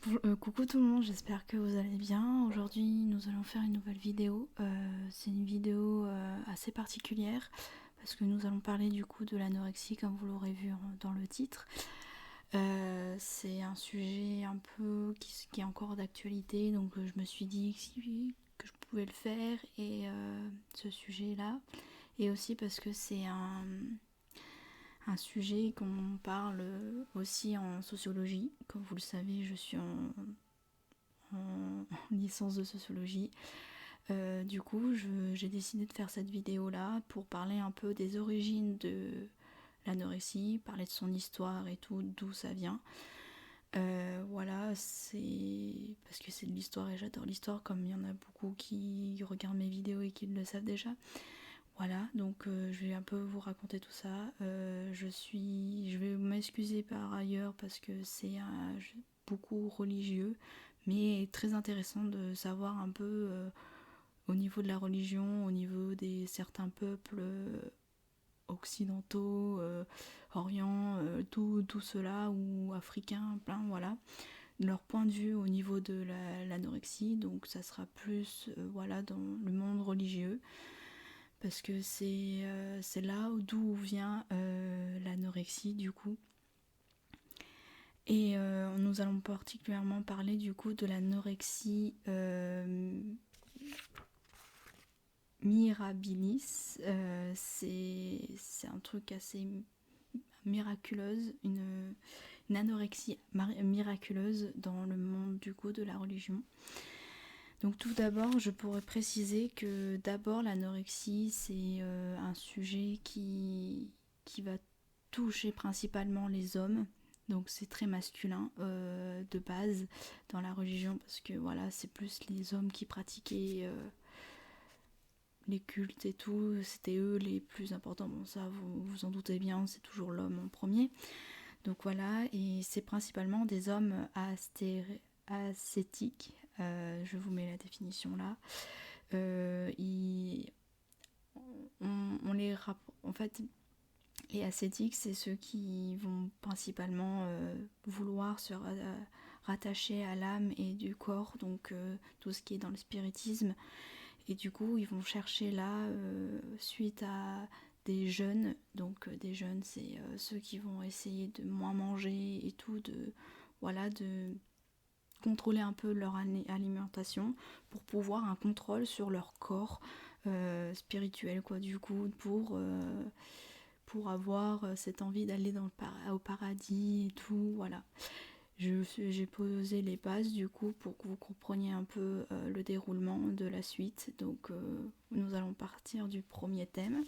Coucou tout le monde, j'espère que vous allez bien. Aujourd'hui, nous allons faire une nouvelle vidéo. C'est une vidéo assez particulière parce que nous allons parler du coup de l'anorexie, comme vous l'aurez vu dans le titre. C'est un sujet un peu qui est encore d'actualité, donc je me suis dit que je pouvais le faire et ce sujet-là. Et aussi parce que c'est un sujet qu'on parle aussi en sociologie. Comme vous le savez, je suis en licence de sociologie. Du coup, j'ai décidé de faire cette vidéo-là pour parler un peu des origines de l'anorexie, parler de son histoire et tout, d'où ça vient. Voilà, c'est parce que c'est de l'histoire et j'adore l'histoire, comme il y en a beaucoup qui regardent mes vidéos et qui le savent déjà. Voilà, donc je vais un peu vous raconter tout ça. Je vais m'excuser par ailleurs parce que c'est beaucoup religieux, mais très intéressant de savoir un peu au niveau de la religion, au niveau des certains peuples occidentaux, orients, tout cela, ou africains, plein, voilà, leur point de vue au niveau de l'anorexie. Donc ça sera plus voilà, dans le monde religieux parce que c'est là d'où vient l'anorexie du coup. Et nous allons particulièrement parler du coup de l'anorexie mirabilis. C'est un truc assez miraculeuse, une anorexie miraculeuse dans le monde du coup de la religion. Donc tout d'abord, je pourrais préciser que d'abord l'anorexie, c'est un sujet qui va toucher principalement les hommes. Donc c'est très masculin de base dans la religion parce que voilà, c'est plus les hommes qui pratiquaient les cultes et tout, c'était eux les plus importants. Bon ça, vous vous en doutez bien, c'est toujours l'homme en premier. Donc voilà, et c'est principalement des hommes ascétiques. Je vous mets la définition là. Ils, on les en fait, les ascétiques, c'est ceux qui vont principalement vouloir se rattacher à l'âme et du corps, donc tout ce qui est dans le spiritisme. Et du coup, ils vont chercher là, suite à des jeûnes, donc des jeûnes, c'est ceux qui vont essayer de moins manger et tout, voilà, de contrôler un peu leur alimentation pour pouvoir un contrôle sur leur corps spirituel, quoi, du coup, pour avoir cette envie d'aller au paradis et tout, voilà. J'ai posé les bases du coup pour que vous compreniez un peu le déroulement de la suite. Donc nous allons partir du premier thème.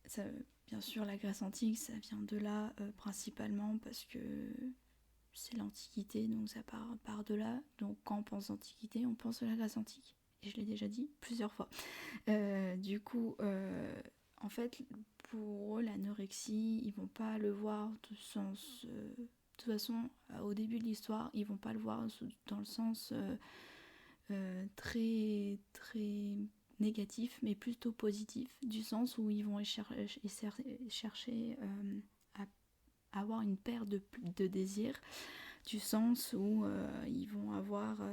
Ça, bien sûr, la Grèce antique, ça vient de là principalement parce que c'est l'Antiquité, donc ça part de là. Donc quand on pense Antiquité, on pense à la Grèce antique. Et je l'ai déjà dit plusieurs fois. Du coup, en fait, pour eux, l'anorexie, ils vont pas le voir de sens. De toute façon, au début de l'histoire, ils vont pas le voir dans le sens très très négatif, mais plutôt positif, du sens où ils vont chercher à avoir une paire de désirs, du sens où ils vont avoir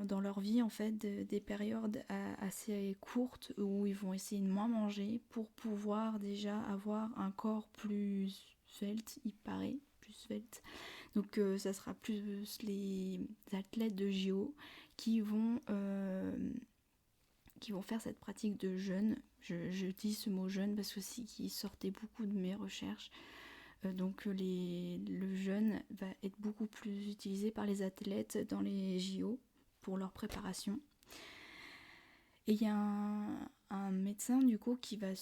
dans leur vie en fait des périodes assez courtes où ils vont essayer de moins manger pour pouvoir déjà avoir un corps plus svelte, il paraît, plus svelte. Donc ça sera plus les athlètes de JO qui vont faire cette pratique de jeûne. Je dis ce mot jeûne parce que c'est qui sortait beaucoup de mes recherches. Donc le jeûne va être beaucoup plus utilisé par les athlètes dans les JO pour leur préparation. Et il y a un médecin du coup qui va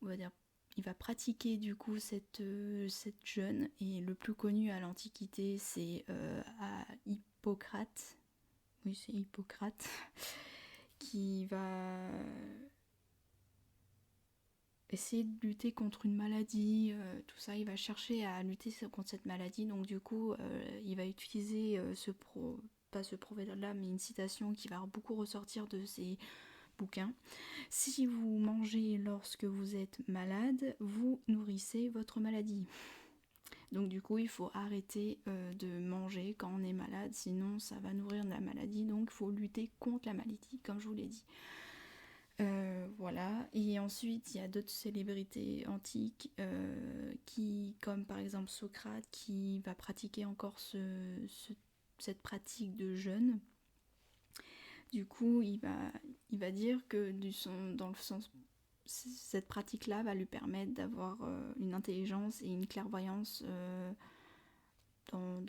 on va dire, il va pratiquer du coup cette jeûne, et le plus connu à l'Antiquité c'est à Hippocrate. Oui, c'est Hippocrate qui va essayer de lutter contre une maladie, tout ça, il va chercher à lutter contre cette maladie, donc du coup il va utiliser pas ce proverbe-là, mais une citation qui va beaucoup ressortir de ces bouquins. Si vous mangez lorsque vous êtes malade, vous nourrissez votre maladie. Donc du coup, il faut arrêter de manger quand on est malade, sinon ça va nourrir la maladie, donc il faut lutter contre la maladie, comme je vous l'ai dit. Voilà, et ensuite il y a d'autres célébrités antiques qui, comme par exemple Socrate, qui va pratiquer encore cette pratique de jeûne. Du coup, il va dire que dans le sens, cette pratique-là va lui permettre d'avoir une intelligence et une clairvoyance dans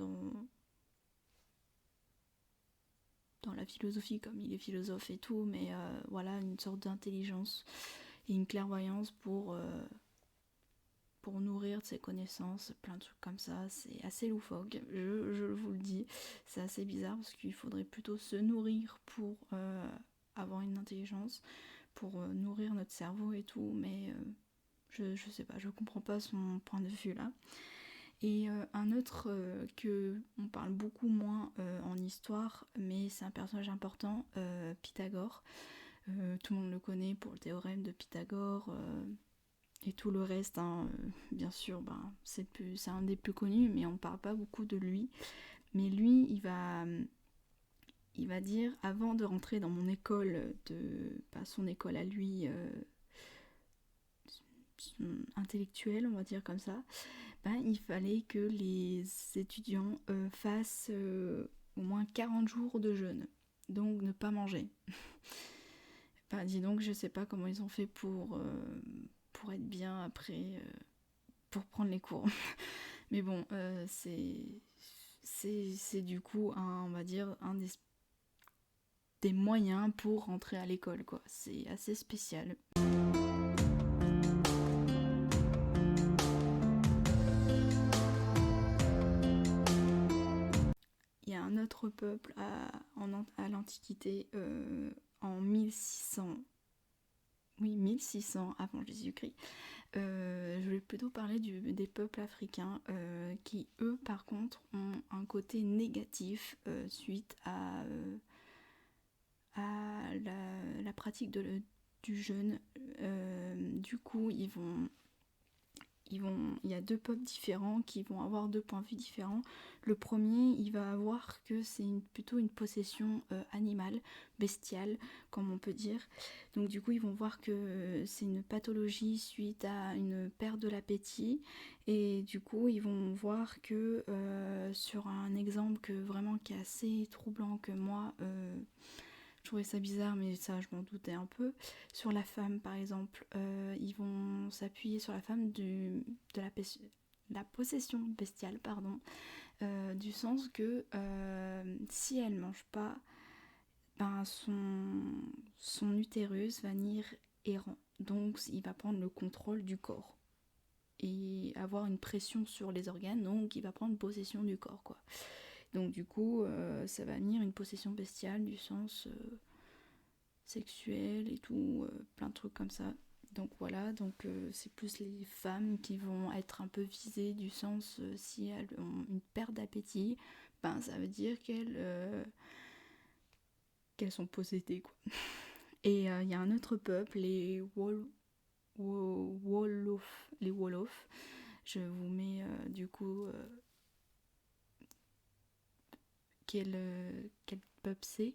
la philosophie, comme il est philosophe et tout, mais voilà, une sorte d'intelligence et une clairvoyance pour nourrir de ses connaissances, plein de trucs comme ça. C'est assez loufoque, je vous le dis, c'est assez bizarre parce qu'il faudrait plutôt se nourrir pour avoir une intelligence, pour nourrir notre cerveau et tout, mais je sais pas, je comprends pas son point de vue là. Et un autre que on parle beaucoup moins en histoire, mais c'est un personnage important, Pythagore. Tout le monde le connaît pour le théorème de Pythagore et tout le reste, hein, bien sûr, c'est un des plus connus, mais on parle pas beaucoup de lui. Mais lui, il va dire, avant de rentrer dans mon école, son école à lui, intellectuelle, on va dire comme ça, il fallait que les étudiants fassent au moins 40 jours de jeûne, donc ne pas manger. Dis donc, je sais pas comment ils ont fait pour être bien après, pour prendre les cours. Mais bon, c'est du coup, on va dire, un des moyens pour rentrer à l'école, quoi. C'est assez spécial. Il y a un autre peuple à l'Antiquité, en 1600 avant Jésus-Christ. Je vais plutôt parler des peuples africains qui, eux, par contre, ont un côté négatif suite à la pratique du jeûne. Du coup, il y a deux peuples différents qui vont avoir deux points de vue différents. Le premier, il va avoir que c'est plutôt une possession animale, bestiale, comme on peut dire. Donc du coup, ils vont voir que c'est une pathologie suite à une perte de l'appétit. Et du coup, ils vont voir que sur un exemple qui est assez troublant, que moi je trouvais ça bizarre, mais ça je m'en doutais un peu. Sur la femme par exemple, ils vont s'appuyer sur la femme de la possession bestiale, pardon, du sens que si elle mange pas, son utérus va venir errant. Donc il va prendre le contrôle du corps et avoir une pression sur les organes, donc il va prendre possession du corps, quoi. Donc du coup, ça va venir une possession bestiale du sens sexuel et tout, plein de trucs comme ça. Donc voilà, c'est plus les femmes qui vont être un peu visées du sens si elles ont une perte d'appétit, ça veut dire qu'elles sont possédées, quoi. Et il y a un autre peuple, les Wolofs. Je vous mets du coup quel peuple c'est.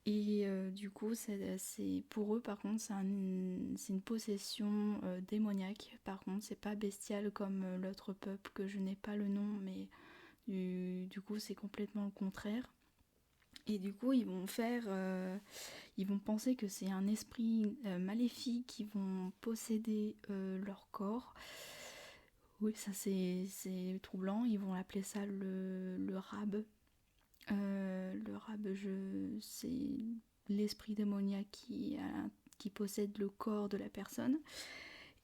Et du coup, c'est pour eux, par contre, c'est une possession démoniaque. Par contre, c'est pas bestial comme l'autre peuple que je n'ai pas le nom, mais du coup, c'est complètement le contraire. Et du coup, ils vont penser que c'est un esprit maléfique qui vont posséder leur corps. Oui, ça c'est troublant. Ils vont appeler ça le rab. Le rab, c'est l'esprit démoniaque qui possède le corps de la personne.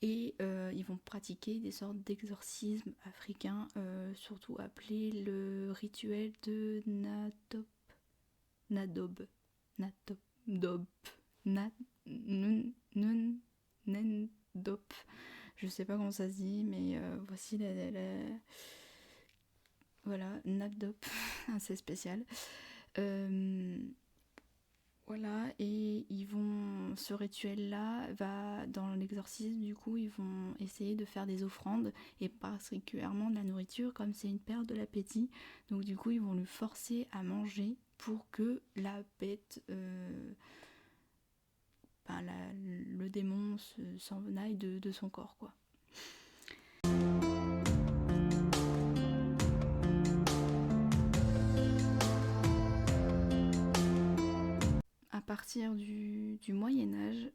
Et ils vont pratiquer des sortes d'exorcismes africains, surtout appelé le rituel de Nadob. Nendop. Je sais pas comment ça se dit, mais voici voilà, Nabdop, assez spécial. Voilà, et ce rituel-là va dans l'exorcisme, du coup, ils vont essayer de faire des offrandes, et particulièrement de la nourriture, comme c'est une perte de l'appétit. Donc du coup, ils vont lui forcer à manger pour que la bête, le démon s'en aille de son corps, quoi. À partir du Moyen-Âge,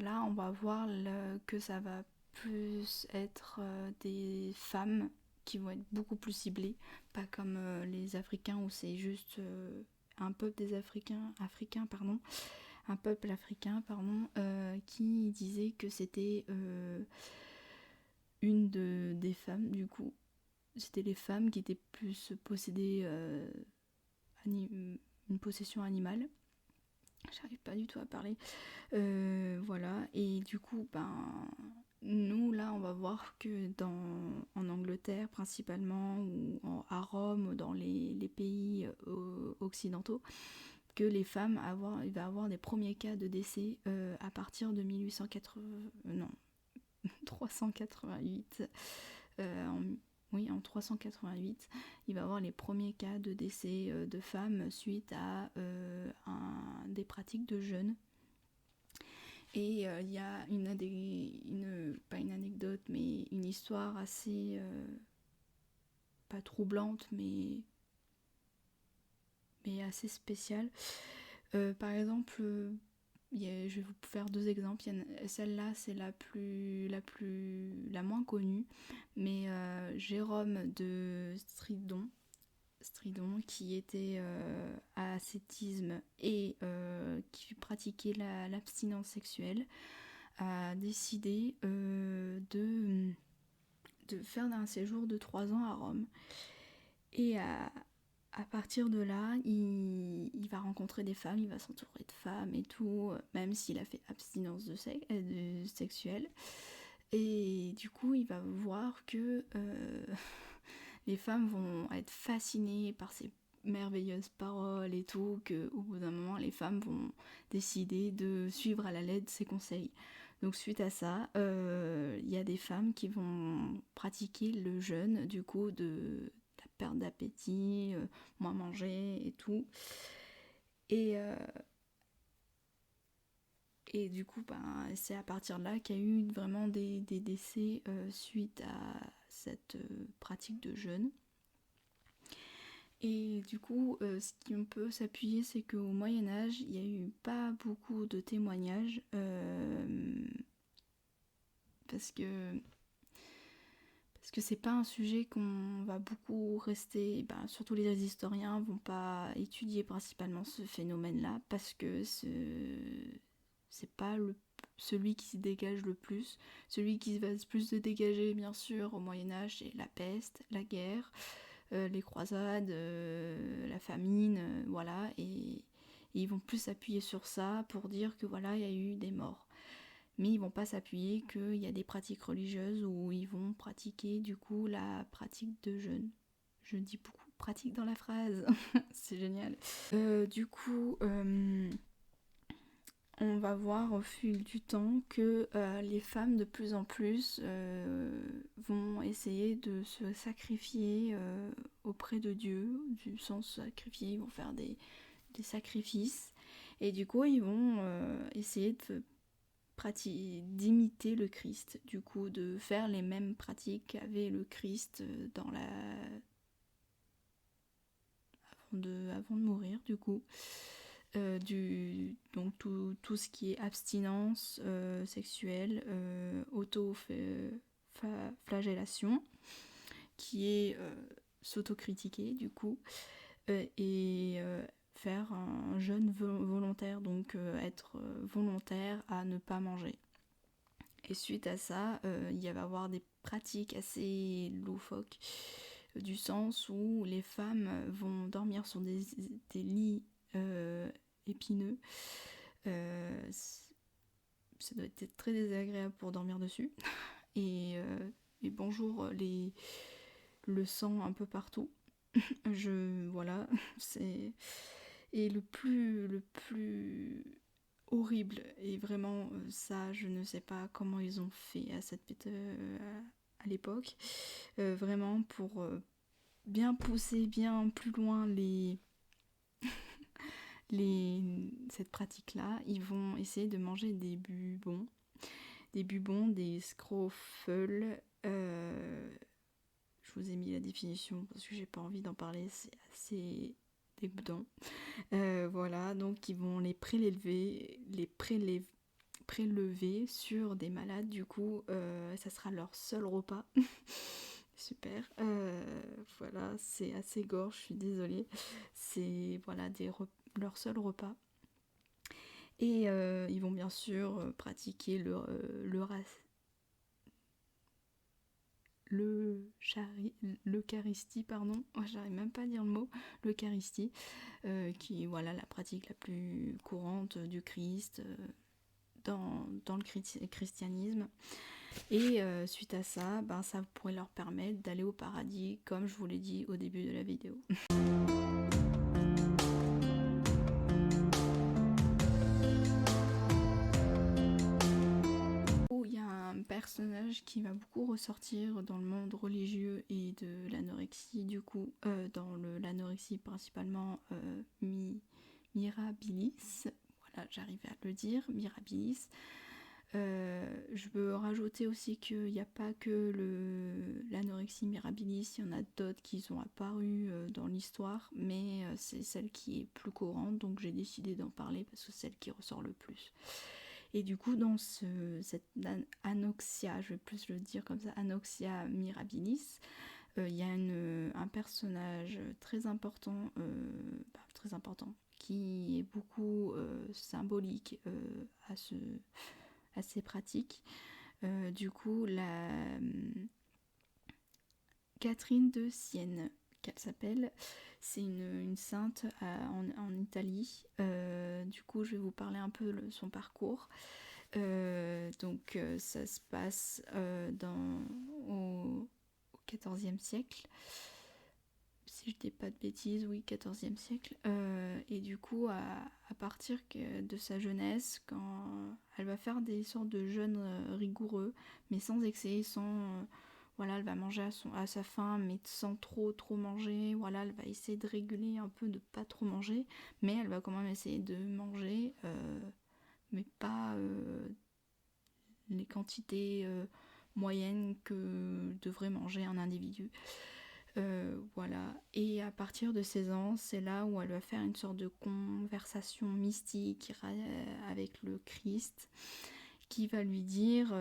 là on va voir que ça va plus être des femmes qui vont être beaucoup plus ciblées, pas comme les Africains où c'est juste un peuple des Africains, pardon, un peuple africain, pardon, qui disait que c'était des femmes, du coup. C'était les femmes qui étaient plus possédées, une possession animale. J'arrive pas du tout à parler. Voilà, et du coup, nous là, on va voir que en Angleterre principalement, ou à Rome, dans les pays occidentaux, que les femmes, il va y avoir des premiers cas de décès à partir de 1880, non, 388. En 388, il va y avoir les premiers cas de décès de femmes suite à des pratiques de jeûne. Et il y a pas une anecdote, mais une histoire assez, pas troublante, mais assez spéciale. Par exemple, je vais vous faire deux exemples. Celle-là, c'est la moins connue, mais Jérôme de Stridon, qui était à ascétisme et qui pratiquait l'abstinence sexuelle, a décidé de faire un séjour de 3 ans à Rome. Et à partir de là, il va rencontrer des femmes, il va s'entourer de femmes et tout, même s'il a fait abstinence sexuelle. Et du coup, il va voir que les femmes vont être fascinées par ces merveilleuses paroles et tout, qu'au bout d'un moment, les femmes vont décider de suivre à la lettre ses conseils. Donc suite à ça, il y a des femmes qui vont pratiquer le jeûne, du coup, de la perte d'appétit, moins manger et tout. Et du coup, c'est à partir de là qu'il y a eu vraiment des décès suite à cette pratique de jeûne. Et du coup, ce qu'on peut s'appuyer, c'est qu'au Moyen-Âge, il n'y a eu pas beaucoup de témoignages, parce que c'est pas un sujet qu'on va beaucoup rester, surtout les historiens vont pas étudier principalement ce phénomène-là, parce que c'est pas celui qui se dégage le plus. Celui qui va le plus se dégager, bien sûr, au Moyen-Âge, c'est la peste, la guerre, les croisades, la famine, voilà, et ils vont plus s'appuyer sur ça pour dire que voilà, il y a eu des morts. Mais ils vont pas s'appuyer qu'il y a des pratiques religieuses où ils vont pratiquer du coup la pratique de jeûne. Je dis beaucoup pratique dans la phrase, c'est génial. Du coup, on va voir au fil du temps que les femmes de plus en plus vont essayer de se sacrifier auprès de Dieu, du sens sacrifier, ils vont faire des sacrifices, et du coup ils vont essayer d'imiter le Christ, du coup de faire les mêmes pratiques qu'avait le Christ avant de mourir, du coup. Donc tout ce qui est abstinence sexuelle, auto-flagellation, qui est s'autocritiquer, du coup, et faire un jeûne volontaire, donc être volontaire à ne pas manger. Et suite à ça, il va y avoir des pratiques assez loufoques, du sens où les femmes vont dormir sur des lits épineux. Ça doit être très désagréable pour dormir dessus. Et bonjour le sang un peu partout. Voilà, c'est Et le plus horrible, et vraiment ça je ne sais pas comment ils ont fait à l'époque, vraiment pour bien pousser bien plus loin cette pratique là, ils vont essayer de manger des bubons, des scrofeules. Je vous ai mis la définition parce que j'ai pas envie d'en parler, c'est assez dégoûtant. Voilà, donc ils vont prélever sur des malades, du coup ça sera leur seul repas. Super. Voilà, c'est assez gore, je suis désolée. C'est voilà leur seul repas. Et ils vont bien sûr pratiquer l'Eucharistie, pardon, oh, j'arrive même pas à dire le mot, l'Eucharistie, qui est voilà la pratique la plus courante du Christ dans le christianisme. Et suite à ça, ben, ça pourrait leur permettre d'aller au paradis, comme je vous l'ai dit au début de la vidéo. Il y a un personnage qui va beaucoup ressortir dans le monde religieux et de l'anorexie, du coup, dans l'anorexie principalement Mirabilis. Voilà, j'arrive à le dire, Mirabilis. Je veux rajouter aussi qu'il n'y a pas que l'anorexie mirabilis, il y en a d'autres qui sont apparues dans l'histoire, mais c'est celle qui est plus courante, donc j'ai décidé d'en parler parce que c'est celle qui ressort le plus. Et du coup, dans cette anoxia, je vais plus le dire comme ça, anoxia mirabilis, il y a un personnage très important, qui est beaucoup symbolique à ces pratiques. Du coup, Catherine de Sienne, qu'elle s'appelle, c'est une sainte en Italie. Du coup, je vais vous parler un peu de son parcours. Donc, ça se passe au XIVe siècle. Si je dis pas de bêtises, oui, XIVe siècle. Et du coup, à partir de sa jeunesse, quand elle va faire des sortes de jeûnes rigoureux, mais sans excès, voilà, elle va manger à sa faim, mais sans trop manger. Voilà, elle va essayer de réguler un peu, de pas trop manger, mais elle va quand même essayer de manger, mais pas les quantités moyennes que devrait manger un individu. Voilà, et à partir de 16 ans, c'est là où elle va faire une sorte de conversation mystique avec le Christ, qui va lui dire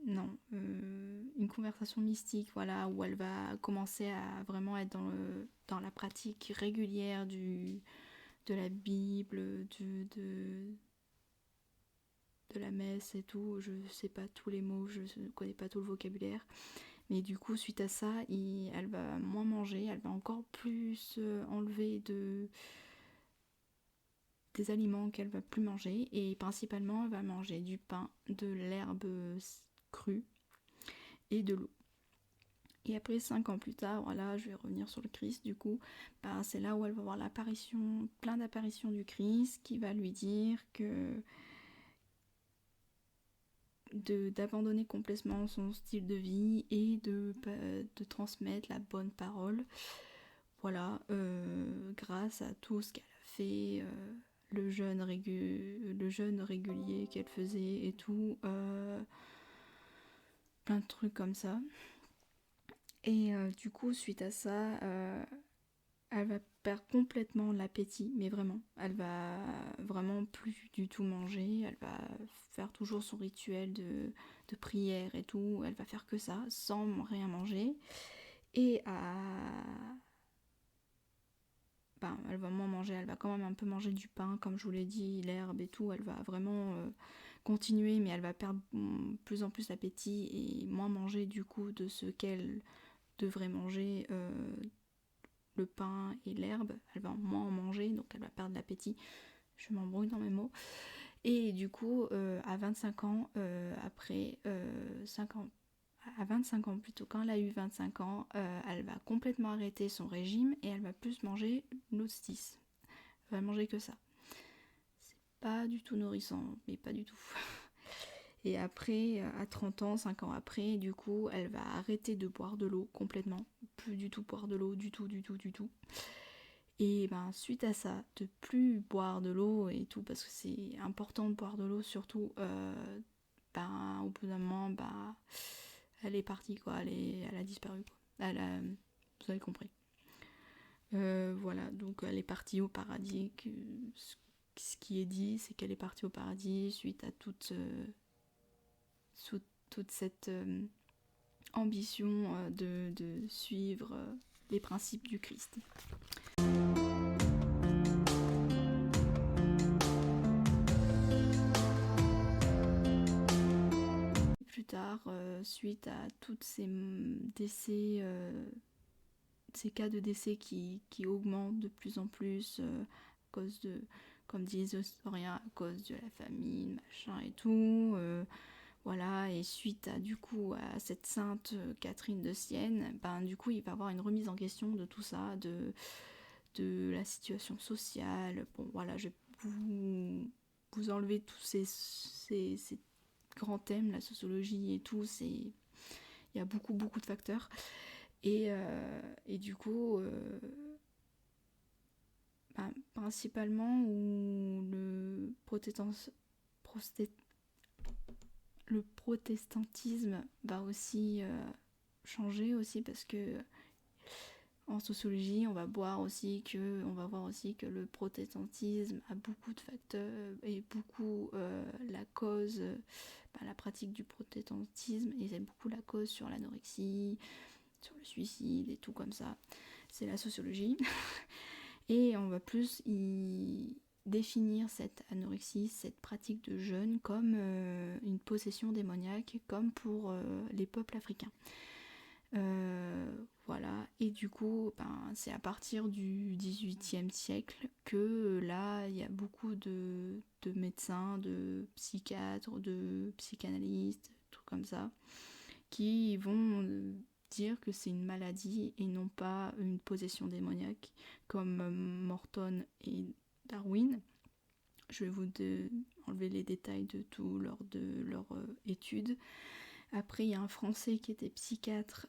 une conversation mystique, voilà, où elle va commencer à vraiment être dans la pratique régulière de la Bible, de la messe et tout. Je sais pas tous les mots, je ne connais pas tout le vocabulaire. Mais du coup, suite à ça, elle va moins manger, elle va encore plus enlever des aliments qu'elle va plus manger. Et principalement, elle va manger du pain, de l'herbe crue et de l'eau. Et après 5 ans plus tard, voilà, je vais revenir sur le Christ, du coup, c'est là où elle va voir plein d'apparitions du Christ, qui va lui dire d'abandonner complètement son style de vie et de transmettre la bonne parole. Voilà, grâce à tout ce qu'elle a fait, le jeûne régulier qu'elle faisait et tout, plein de trucs comme ça. Et du coup, suite à ça, elle va perdre complètement l'appétit, mais vraiment. Elle va vraiment plus du tout manger, elle va faire toujours son rituel de prière et tout, elle va faire que ça, sans rien manger. Et elle va moins manger, elle va quand même un peu manger du pain, comme je vous l'ai dit, l'herbe et tout, elle va vraiment continuer, mais elle va perdre plus en plus l'appétit et moins manger du coup de ce qu'elle devrait manger, le pain et l'herbe, elle va moins en manger, donc elle va perdre l'appétit. Je m'embrouille dans mes mots. Et du coup, à 25 ans, après 5 ans, à 25 ans plutôt, quand elle a eu 25 ans, elle va complètement arrêter son régime et elle va plus manger l'hostis. Elle va manger que ça. C'est pas du tout nourrissant, mais pas du tout. Et après, à 30 ans, 5 ans après, du coup, elle va arrêter de boire de l'eau complètement. Plus du tout boire de l'eau, du tout. Et ben, suite à ça, de plus boire de l'eau et tout, parce que c'est important de boire de l'eau, surtout, ben, au bout d'un moment, ben, elle est partie, quoi. Elle a disparu, quoi. Vous avez compris. Voilà, donc elle est partie au paradis. Ce qui est dit, c'est qu'elle est partie au paradis suite à toute cette ambition de suivre les principes du Christ. Plus tard, suite à tous ces décès, ces cas de décès qui augmentent de plus en plus à cause de, comme disent les historiens, à cause de la famine, machin et tout, voilà, et suite à cette sainte Catherine de Sienne, ben du coup il va y avoir une remise en question de tout ça, de la situation sociale. Bon voilà, je vais vous enlever tous ces grands thèmes, la sociologie et tout, il y a beaucoup de facteurs. Et du coup, ben, principalement où le protestantisme va aussi changer aussi, parce que en sociologie on va voir aussi que le protestantisme a beaucoup de facteurs et beaucoup la cause, la pratique du protestantisme, et c'est beaucoup la cause sur l'anorexie, sur le suicide et tout comme ça. C'est la sociologie. Et on va plus y définir cette anorexie, cette pratique de jeûne, comme une possession démoniaque, comme pour les peuples africains. Voilà, et du coup, c'est à partir du XVIIIe siècle que là, il y a beaucoup de médecins, de psychiatres, de psychanalystes, tout comme ça, qui vont dire que c'est une maladie et non pas une possession démoniaque, comme Morton et Darwin. Je vais vous enlever les détails de tout lors de leur étude. Après, il y a un Français qui était psychiatre,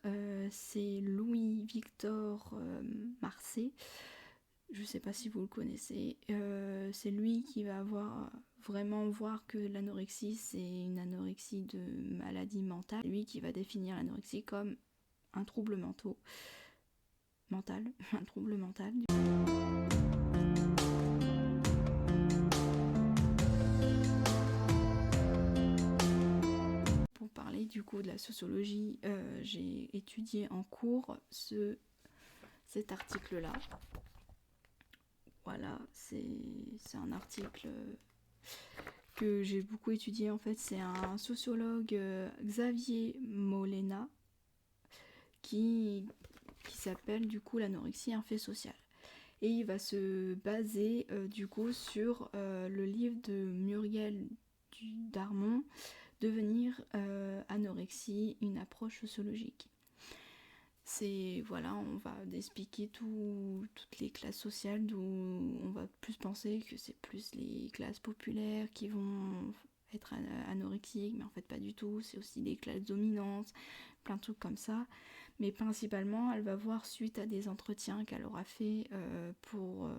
c'est Louis-Victor Marcet. Je ne sais pas si vous le connaissez. C'est lui qui va vraiment voir que l'anorexie, c'est une anorexie de maladie mentale. C'est lui qui va définir l'anorexie comme un trouble mental, un trouble mental. Pour parler du coup de la sociologie, j'ai étudié en cours cet article-là. Voilà, c'est un article que j'ai beaucoup étudié. En fait, c'est un sociologue, Xavier Molena, qui s'appelle du coup l'anorexie, un fait social. Et il va se baser du coup sur le livre de Muriel Darmon, Devenir anorexie, une approche sociologique. Voilà, on va expliquer toutes les classes sociales, d'où on va plus penser que c'est plus les classes populaires qui vont être anorexiques, mais en fait pas du tout, c'est aussi des classes dominantes, plein de trucs comme ça. Mais principalement, elle va voir suite à des entretiens qu'elle aura fait pour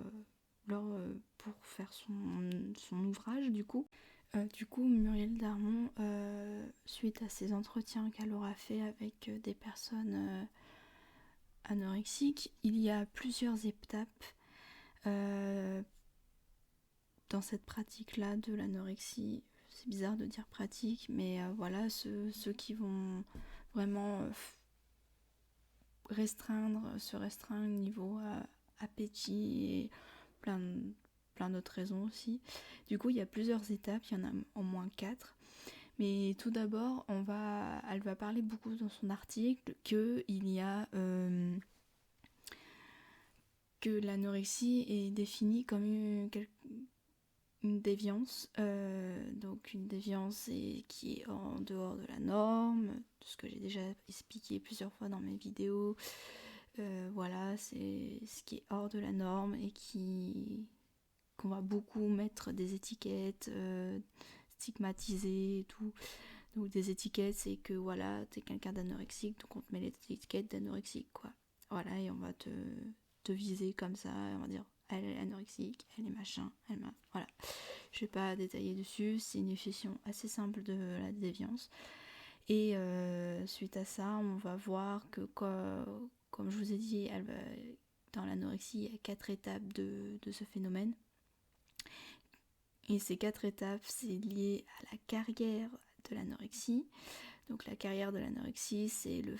faire son ouvrage du coup. Muriel Darmon, suite à ces entretiens qu'elle aura fait avec des personnes anorexiques, il y a plusieurs étapes dans cette pratique-là de l'anorexie. C'est bizarre de dire pratique, mais voilà, ceux qui vont vraiment se restreindre niveau appétit et plein d'autres raisons aussi. Du coup, il y a plusieurs étapes, il y en a au moins 4. Mais tout d'abord, elle va parler beaucoup dans son article que l'anorexie est définie comme une déviance, donc une déviance qui est en dehors de la norme, tout ce que j'ai déjà expliqué plusieurs fois dans mes vidéos. Voilà, c'est ce qui est hors de la norme et qu'on va beaucoup mettre des étiquettes, stigmatiser et tout. Donc des étiquettes, c'est que voilà, t'es quelqu'un d'anorexique, donc on te met les étiquettes d'anorexique, quoi. Voilà, et on va te viser comme ça, et on va dire elle est anorexique, elle est machin, voilà. Je vais pas détailler dessus, c'est une définition assez simple de la déviance. Et suite à ça, on va voir que comme je vous ai dit, dans l'anorexie, il y a 4 étapes de ce phénomène. Et ces 4 étapes, c'est lié à la carrière de l'anorexie. Donc la carrière de l'anorexie, c'est le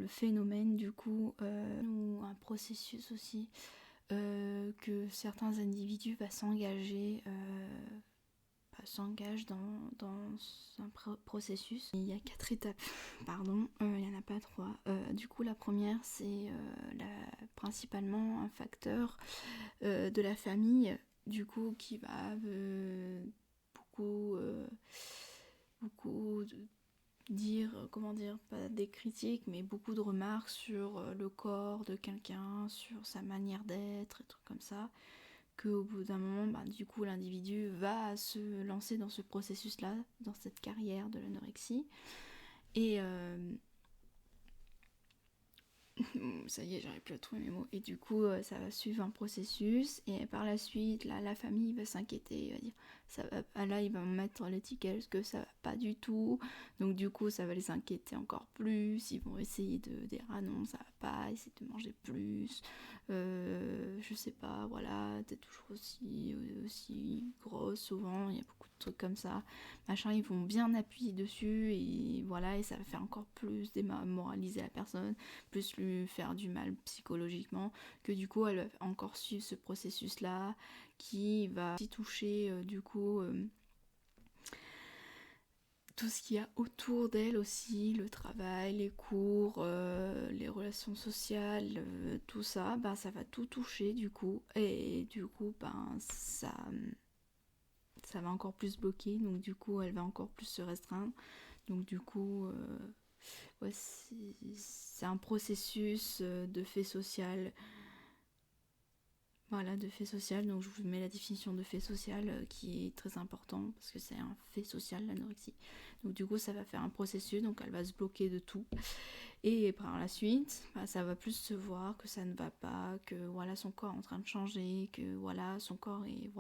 phénomène du coup, ou un processus aussi, que certains individus s'engagent dans un processus. Il y a 4 étapes, pardon, il n'y en a pas 3. Du coup, la première, c'est principalement un facteur de la famille, du coup, qui va beaucoup dire, pas des critiques, mais beaucoup de remarques sur le corps de quelqu'un, sur sa manière d'être, et trucs comme ça, qu'au bout d'un moment, du coup, l'individu va se lancer dans ce processus-là, dans cette carrière de l'anorexie. Et ça y est, j'arrive plus à trouver mes mots. Et du coup, ça va suivre un processus. Et par la suite, là, la famille va s'inquiéter. Il va dire, là, il va mettre l'étiquette que ça va pas du tout. Donc du coup, ça va les inquiéter encore plus. Ils vont essayer de dire, ah non, ça va pas, essayer de manger plus. Je sais pas, voilà, t'es toujours aussi grosse souvent. Il y a beaucoup de trucs comme ça. Machin, ils vont bien appuyer dessus. Et voilà, et ça va faire encore plus démoraliser la personne, plus lui faire du mal psychologiquement, que du coup elle va encore suivre ce processus là qui va aussi toucher du coup tout ce qu'il y a autour d'elle aussi, le travail, les cours, les relations sociales, tout ça, ça va tout toucher du coup, et du coup ça va encore plus bloquer, donc du coup elle va encore plus se restreindre, donc du coup ouais, c'est un processus de fait social. Voilà, de fait social. Donc je vous mets la définition de fait social qui est très important parce que c'est un fait social, l'anorexie. Donc du coup, ça va faire un processus, donc elle va se bloquer de tout. Et par la suite, ça va plus se voir que ça ne va pas, que voilà, son corps est en train de changer, que voilà, son corps est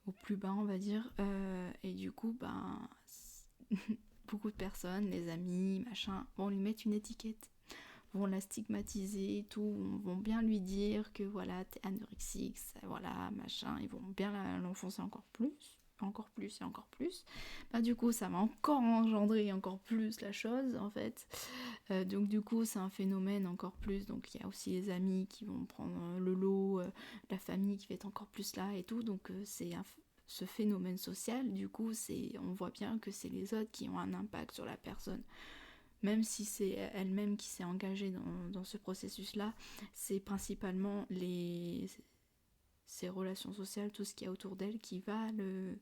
au plus bas, on va dire. Et du coup, beaucoup de personnes, les amis, machin, vont lui mettre une étiquette, vont la stigmatiser et tout, vont bien lui dire que voilà, t'es anorexique, ça, voilà, machin, ils vont bien l'enfoncer encore plus et encore plus. Du coup, ça va encore engendrer encore plus la chose, en fait. Donc du coup, c'est un phénomène encore plus, donc il y a aussi les amis qui vont prendre le lot, la famille qui va être encore plus là et tout, donc ce phénomène social, du coup, on voit bien que c'est les autres qui ont un impact sur la personne. Même si c'est elle-même qui s'est engagée dans ce processus-là, c'est principalement ses relations sociales, tout ce qu'il y a autour d'elle qui va de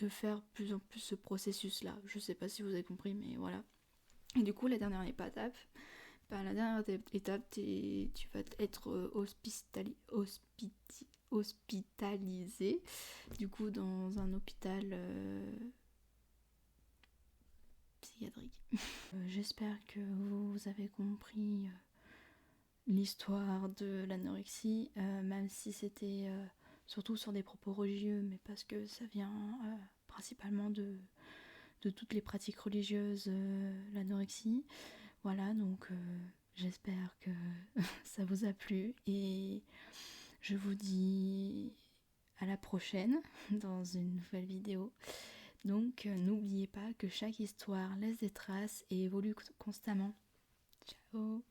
faire plus en plus ce processus-là. Je sais pas si vous avez compris, mais voilà. Et du coup, la dernière étape, tu vas être hospitalisé, du coup, dans un hôpital psychiatrique. J'espère que vous avez compris l'histoire de l'anorexie, même si c'était surtout sur des propos religieux, mais parce que ça vient principalement de toutes les pratiques religieuses, l'anorexie. Voilà, donc j'espère que ça vous a plu et je vous dis à la prochaine dans une nouvelle vidéo. Donc n'oubliez pas que chaque histoire laisse des traces et évolue constamment. Ciao.